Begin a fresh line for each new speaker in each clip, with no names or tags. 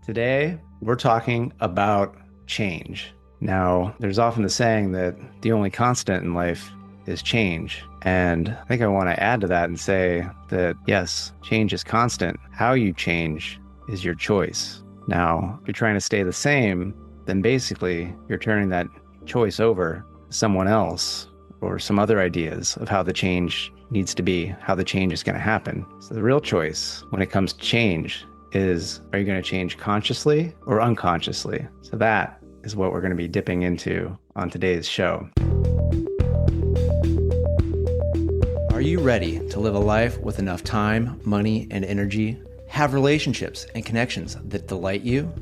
Today, we're talking about change. Now, there's often the saying that the only constant in life is change. And I think I want to add to that and say that yes, change is constant. How you change is your choice. Now, if you're trying to stay the same, then basically you're turning that choice over to someone else or some other ideas of how the change needs to be, how the change is going to happen. So the real choice when it comes to change is, are you going to change consciously or unconsciously? So that is what we're going to be dipping into on today's show. Are you ready to live a life with enough time, money, and energy? Have relationships and connections that delight you?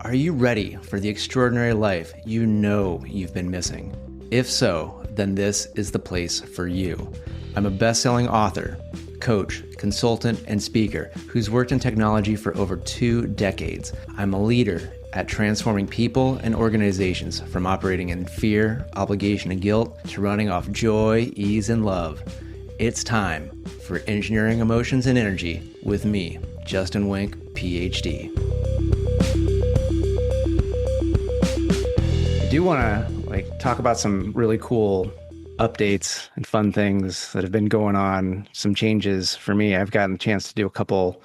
Are you ready for the extraordinary life you know you've been missing? If so, then this is the place for you. I'm a best-selling author, coach, consultant, and speaker who's worked in technology for over 2 decades. I'm a leader at transforming people and organizations from operating in fear, obligation, and guilt to running off joy, ease, and love. It's time for Engineering Emotions and Energy with me, Justin Wenck, Ph.D. I do want to talk about some really cool updates and fun things that have been going on, some changes for me. I've gotten a chance to do a couple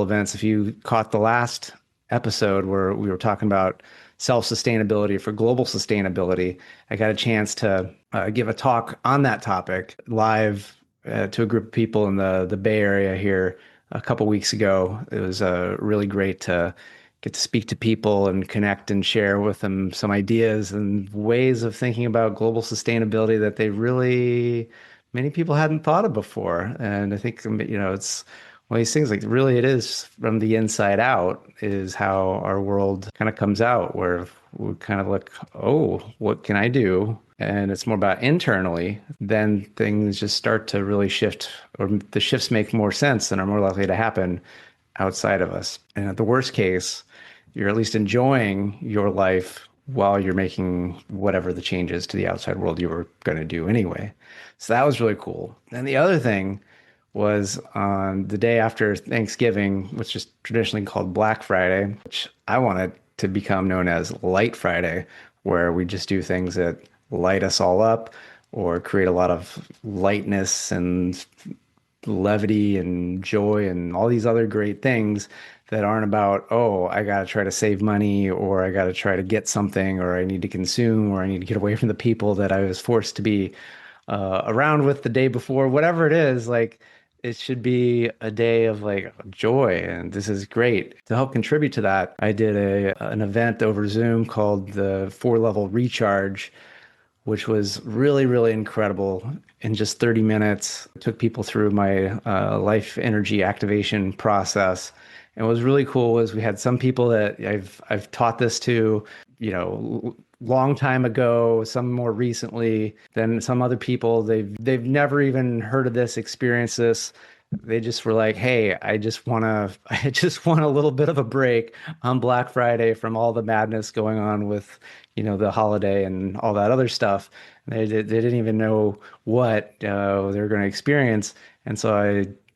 events. If you caught the last episode where we were talking about self-sustainability for global sustainability, I got a chance to give a talk on that topic live to a group of people in the Bay Area here a couple weeks ago. It was really great to get to speak to people and connect and share with them some ideas and ways of thinking about global sustainability that many people hadn't thought of before. And I think, it's one of these things, like really it is from the inside out is how our world kind of comes out, where we kind of look, oh, what can I do? And it's more about internally, then things just start to really shift, or the shifts make more sense and are more likely to happen outside of us. And at the worst case, you're at least enjoying your life while you're making whatever the changes to the outside world you were going to do anyway. So that was really cool. And the other thing was on the day after Thanksgiving, which is traditionally called Black Friday, which I wanted to become known as Light Friday, where we just do things that light us all up or create a lot of lightness and levity and joy and all these other great things that aren't about, oh, I got to try to save money, or I got to try to get something, or I need to consume, or I need to get away from the people that I was forced to be around with the day before. Whatever it is, like, it should be a day of like joy, and this is great. To help contribute to that, I did an event over Zoom called the 4-Level Recharge, which was really, really incredible. In just 30 minutes, I took people through my life energy activation process. And what was really cool was we had some people that I've taught this to, long time ago, some more recently, then some other people, they've never even heard of this, experienced this. They just were like, hey, I just want a little bit of a break on Black Friday from all the madness going on with, the holiday and all that other stuff. They didn't even know what they were going to experience. And so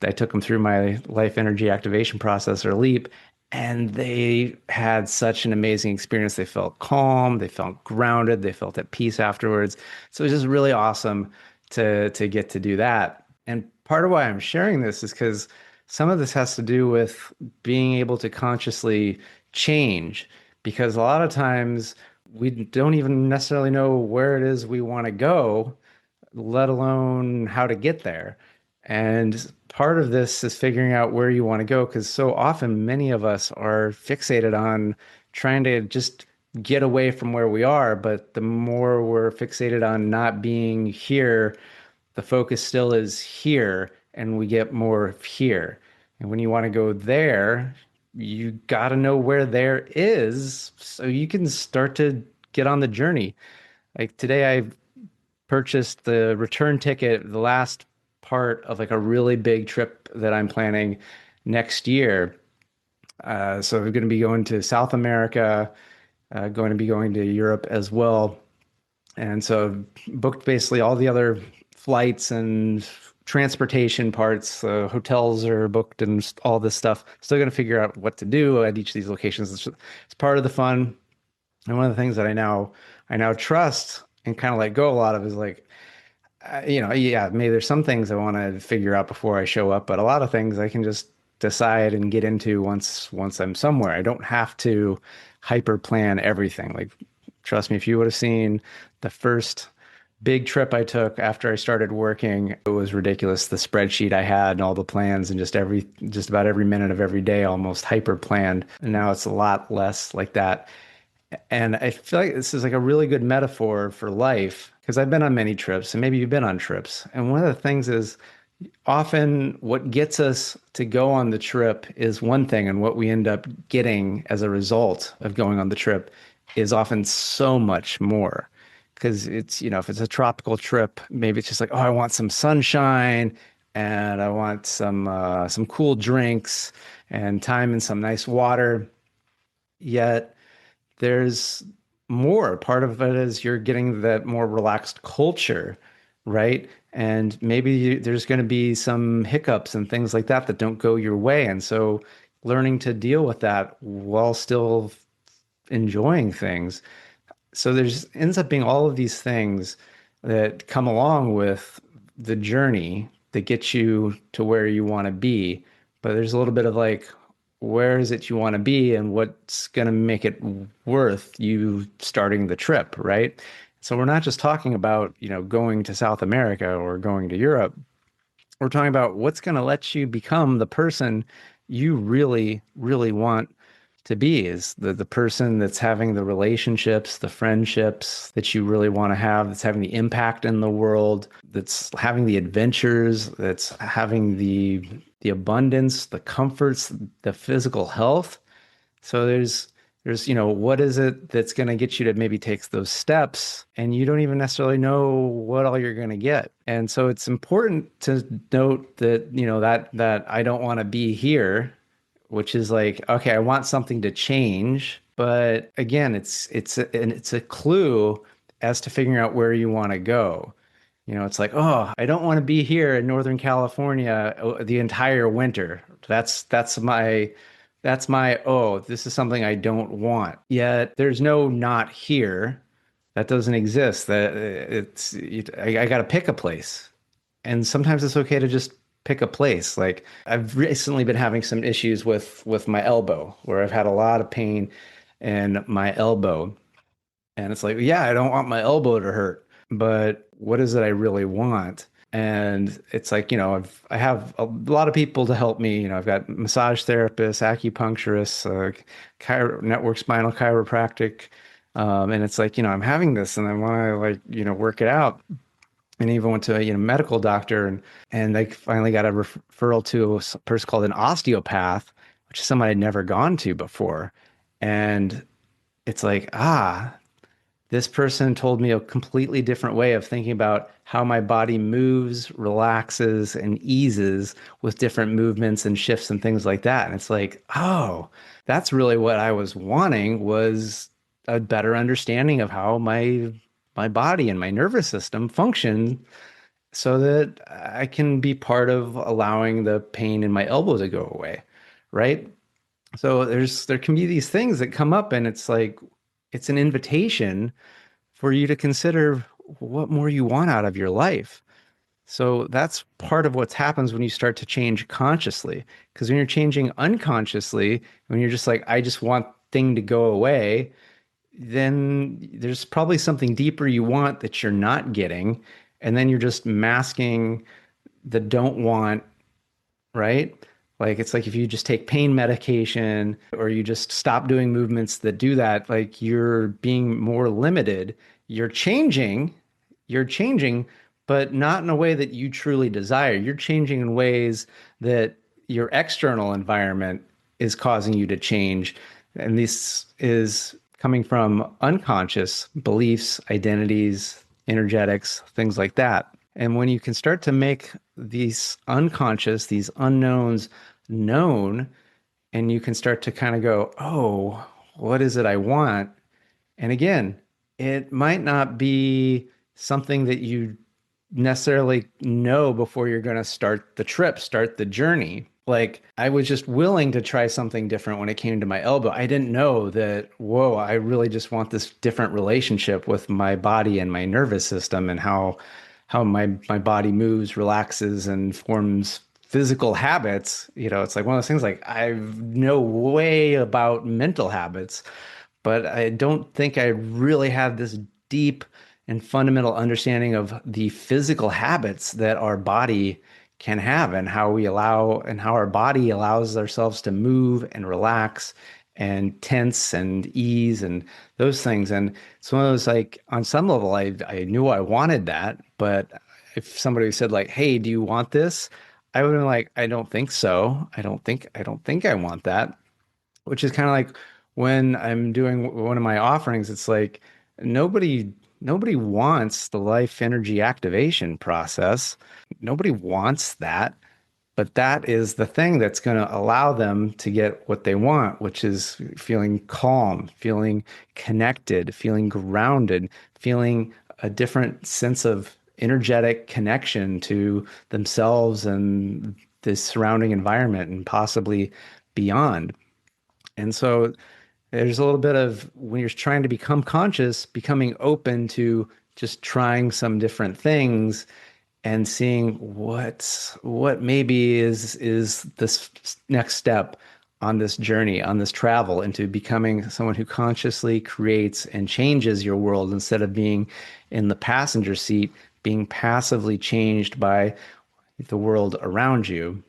I took them through my life energy activation process, or LEAP, and they had such an amazing experience. They felt calm, they felt grounded, they felt at peace afterwards. So it was just really awesome to get to do that. And part of why I'm sharing this is because some of this has to do with being able to consciously change, because a lot of times we don't even necessarily know where it is we want to go, let alone how to get there. And part of this is figuring out where you want to go, because so often many of us are fixated on trying to just get away from where we are. But the more we're fixated on not being here, the focus still is here, and we get more of here. And when you want to go there, you got to know where there is so you can start to get on the journey. Like today, I purchased the return ticket, the last part of like a really big trip that I'm planning next year. So we're going to be going to South America, going to be going to Europe as well. And so booked basically all the other flights and transportation parts, hotels are booked and all this stuff. Still going to figure out what to do at each of these locations. It's part of the fun. And one of the things that I now trust and kind of let go a lot of is like, yeah, maybe there's some things I want to figure out before I show up, but a lot of things I can just decide and get into once I'm somewhere. I don't have to hyper plan everything. Like, trust me, if you would have seen the first big trip I took after I started working, it was ridiculous. The spreadsheet I had and all the plans and just about every minute of every day almost hyper planned. And now it's a lot less like that. And I feel like this is like a really good metaphor for life because I've been on many trips and maybe you've been on trips. And one of the things is often what gets us to go on the trip is one thing, and what we end up getting as a result of going on the trip is often so much more. Because if it's a tropical trip, maybe it's just like, oh, I want some sunshine and I want some cool drinks and time in some nice water. Yet there's more. Part of it is you're getting that more relaxed culture, right? And maybe there's going to be some hiccups and things like that that don't go your way. And so learning to deal with that while still enjoying things. So there's ends up being all of these things that come along with the journey that gets you to where you want to be. But there's a little bit of like, where is it you want to be and what's going to make it worth you starting the trip, right? So we're not just talking about, going to South America or going to Europe. We're talking about what's going to let you become the person you really, really want to be, is the person that's having the relationships, the friendships that you really want to have, that's having the impact in the world, that's having the adventures, that's having the abundance, the comforts, the physical health. So there's what is it that's going to get you to maybe take those steps and you don't even necessarily know what all you're going to get. And so it's important to note that, that I don't want to be here, which is like, okay, I want something to change, but again, it's a clue as to figuring out where you want to go. It's like, oh, I don't want to be here in Northern California the entire winter. That's my, oh, this is something I don't want. Yet there's no not here. That doesn't exist. I got to pick a place. And sometimes it's okay to just pick a place. Like I've recently been having some issues with my elbow where I've had a lot of pain in my elbow. And it's like, yeah, I don't want my elbow to hurt, but what is it I really want? And it's like, I have a lot of people to help me. I've got massage therapists, acupuncturists, network spinal chiropractic. And it's like, I'm having this and I want to like, work it out. And even went to a medical doctor and I finally got a referral to a person called an osteopath, which is someone I'd never gone to before. And it's like, this person told me a completely different way of thinking about how my body moves, relaxes, and eases with different movements and shifts and things like that. And it's like, oh, that's really what I was wanting, was a better understanding of how my body and my nervous system function so that I can be part of allowing the pain in my elbow to go away, right? So there can be these things that come up and it's like it's an invitation for you to consider what more you want out of your life. So that's part of what happens when you start to change consciously. Because when you're changing unconsciously, when you're just like, I just want thing to go away, then there's probably something deeper you want that you're not getting. And then you're just masking the don't want, right? Like it's like if you just take pain medication or you just stop doing movements that do that, like you're being more limited. You're changing, but not in a way that you truly desire. You're changing in ways that your external environment is causing you to change. And this is coming from unconscious beliefs, identities, energetics, things like that. And when you can start to make these unconscious, these unknowns known, and you can start to kind of go, oh, what is it I want? And again, it might not be something that you necessarily know before you're going to start the trip, start the journey. Like I was just willing to try something different when it came to my elbow. I didn't know that, whoa, I really just want this different relationship with my body and my nervous system and how my body moves, relaxes, and forms physical habits. It's like one of those things like I know way about mental habits, but I don't think I really have this deep and fundamental understanding of the physical habits that our body can have and how we allow and how our body allows ourselves to move and relax and tense and ease and those things. And it's one of those like on some level I knew I wanted that, but if somebody said like, "Hey, do you want this?" I would have been like, "I don't think so. I don't think I want that." Which is kind of like when I'm doing one of my offerings, it's like nobody nobody wants the life energy activation process. Nobody wants that, but that is the thing that's going to allow them to get what they want, which is feeling calm, feeling connected, feeling grounded, feeling a different sense of energetic connection to themselves and the surrounding environment and possibly beyond. And so there's a little bit of when you're trying to become conscious, becoming open to just trying some different things and seeing what maybe is this next step on this journey, on this travel into becoming someone who consciously creates and changes your world instead of being in the passenger seat, being passively changed by the world around you,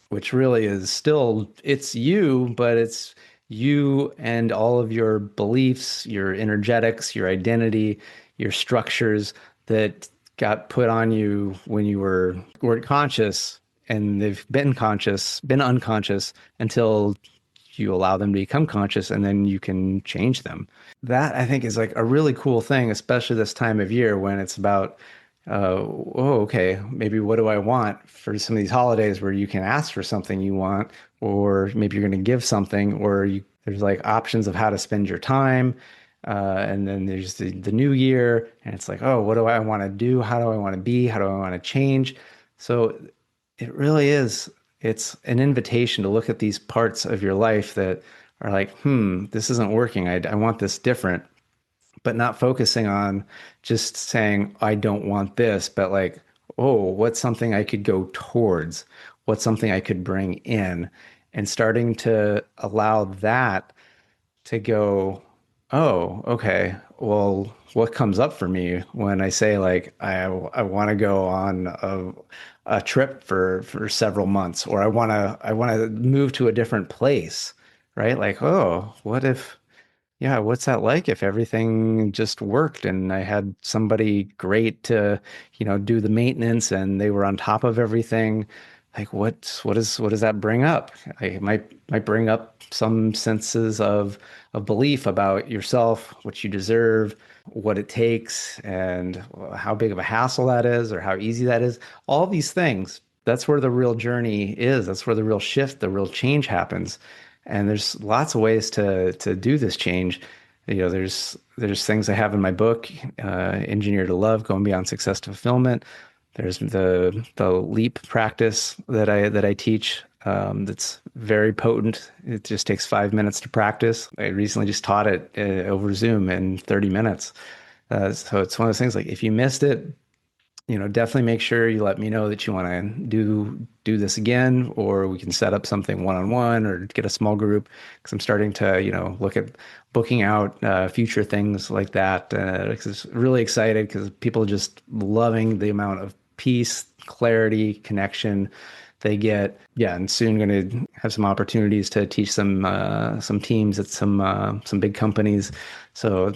which really is still it's you, but it's you and all of your beliefs, your energetics, your identity, your structures that got put on you when you weren't conscious, and they've been unconscious until you allow them to become conscious, and then you can change them. That I think is like a really cool thing, especially this time of year when it's about, oh, okay, maybe what do I want for some of these holidays where you can ask for something you want, or maybe you're going to give something, or there's like options of how to spend your time. And then there's the new year, and it's like, oh, what do I want to do? How do I want to be? How do I want to change? So it really is, it's an invitation to look at these parts of your life that are like, this isn't working. I want this different, but not focusing on just saying, I don't want this, but like, oh, what's something I could go towards? What's something I could bring in? And starting to allow that to go, oh, okay, well, what comes up for me when I say like I want to go on a trip for several months, or I want to move to a different place, right? Like, oh, what if yeah, what's that like if everything just worked and I had somebody great to, do the maintenance and they were on top of everything? Like what does that bring up? It might bring up some senses of belief about yourself, what you deserve, what it takes, and how big of a hassle that is or how easy that is. All these things. That's where the real journey is. That's where the real shift, the real change happens. And there's lots of ways to do this change. There's things I have in my book, Engineer to Love, Going Beyond Success to Fulfillment. There's the leap practice that I teach. That's very potent. It just takes 5 minutes to practice. I recently just taught it over Zoom in 30 minutes. So it's one of those things like if you missed it, definitely make sure you let me know that you want to do this again, or we can set up something one-on-one or get a small group because I'm starting to, look at booking out future things like that. Because I'm really excited because people are just loving the amount of peace, clarity, connection they get. Yeah, and soon going to have some opportunities to teach some teams at some big companies. So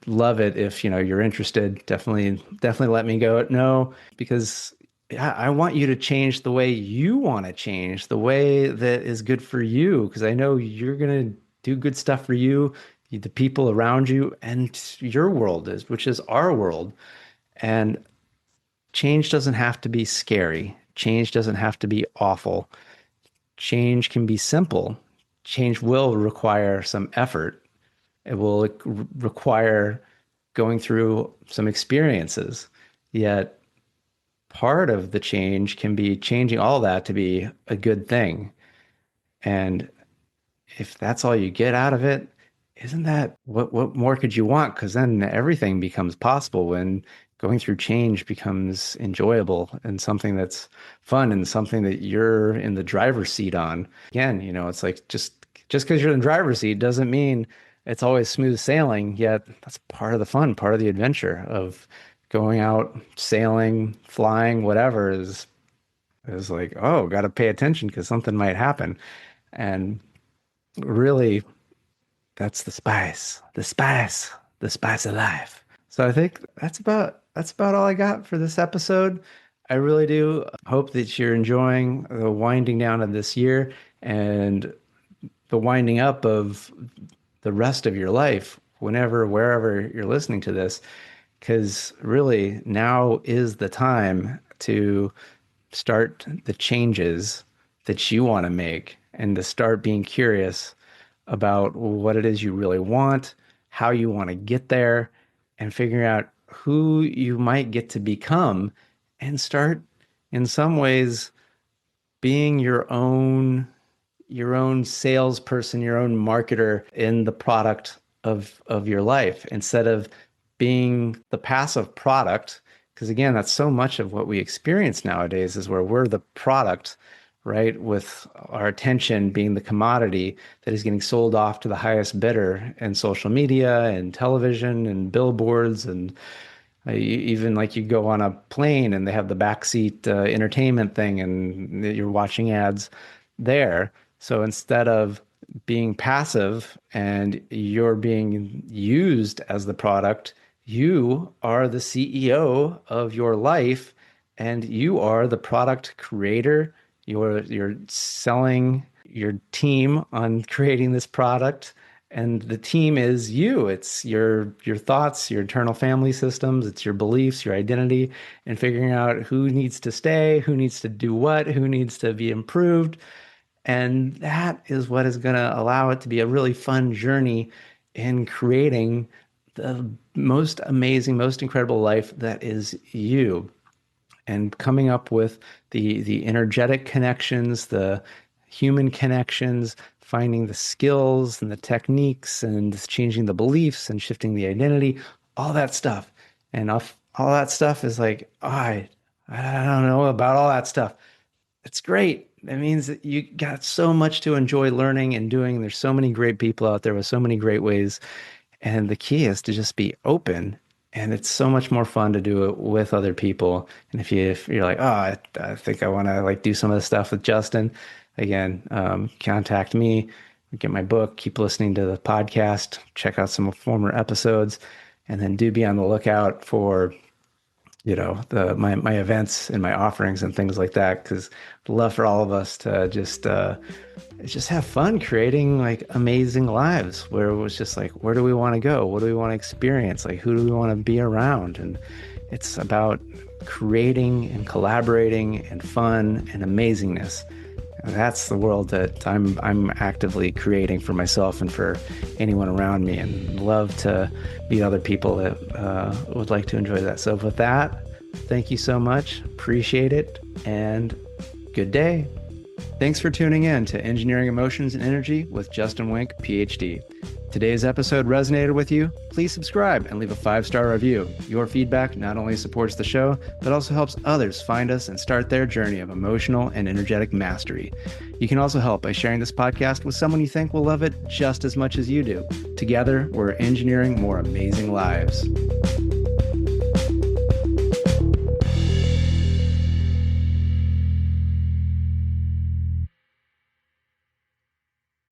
love it if you're interested. Definitely let me know because yeah, I want you to change the way you want to change, the way that is good for you. Because I know you're gonna do good stuff for you, the people around you, and your world is, which is our world. And change doesn't have to be scary. Change doesn't have to be awful. Change can be simple. Change will require some effort. It will require going through some experiences. Yet part of the change can be changing all that to be a good thing. And if that's all you get out of it, isn't that what more could you want? Because then everything becomes possible when going through change becomes enjoyable and something that's fun and something that you're in the driver's seat on. Again, it's like just because you're in the driver's seat doesn't mean it's always smooth sailing, yet that's part of the fun, part of the adventure of going out, sailing, flying, whatever is like, oh, got to pay attention because something might happen. And really, that's the spice of life. So I think that's about all I got for this episode. I really do hope that you're enjoying the winding down of this year and the winding up of the rest of your life, whenever, wherever you're listening to this, because really now is the time to start the changes that you want to make and to start being curious about what it is you really want, how you want to get there, and figuring out who you might get to become and start in some ways being your own salesperson, your own marketer in the product of your life instead of being the passive product. Because again, that's so much of what we experience nowadays is where we're the product, right? With our attention being the commodity that is getting sold off to the highest bidder in social media and television and billboards and even like you go on a plane and they have the backseat entertainment thing and you're watching ads there. So instead of being passive and you're being used as the product, you are the CEO of your life and you are the product creator. You're selling your team on creating this product, and the team is you. It's your thoughts, your internal family systems, it's your beliefs, your identity, and figuring out who needs to stay, who needs to do what, who needs to be improved. And that is what is going to allow it to be a really fun journey in creating the most amazing, most incredible life that is you. And coming up with the energetic connections, the human connections, finding the skills and the techniques and changing the beliefs and shifting the identity, all that stuff. And all that stuff is like, oh, I don't know about all that stuff. It's great. That means that you got so much to enjoy learning and doing. There's so many great people out there with so many great ways. And the key is to just be open. And it's so much more fun to do it with other people. And if you're like, oh, I think I want to like do some of the stuff with Justin, again, contact me, get my book, keep listening to the podcast, check out some former episodes, and then do be on the lookout for my events and my offerings and things like that, because I'd love for all of us to just have fun creating like amazing lives where it was just like, where do we want to go? What do we want to experience? Like, who do we want to be around? And it's about creating and collaborating and fun and amazingness. That's the world that I'm actively creating for myself and for anyone around me, and love to meet other people that would like to enjoy that. So with that, thank you so much. Appreciate it, and good day. Thanks for tuning in to Engineering Emotions and Energy with Justin Wenck, Ph.D. Today's episode resonated with you? Please subscribe and leave a 5-star review. Your feedback not only supports the show, but also helps others find us and start their journey of emotional and energetic mastery. You can also help by sharing this podcast with someone you think will love it just as much as you do. Together, we're engineering more amazing lives.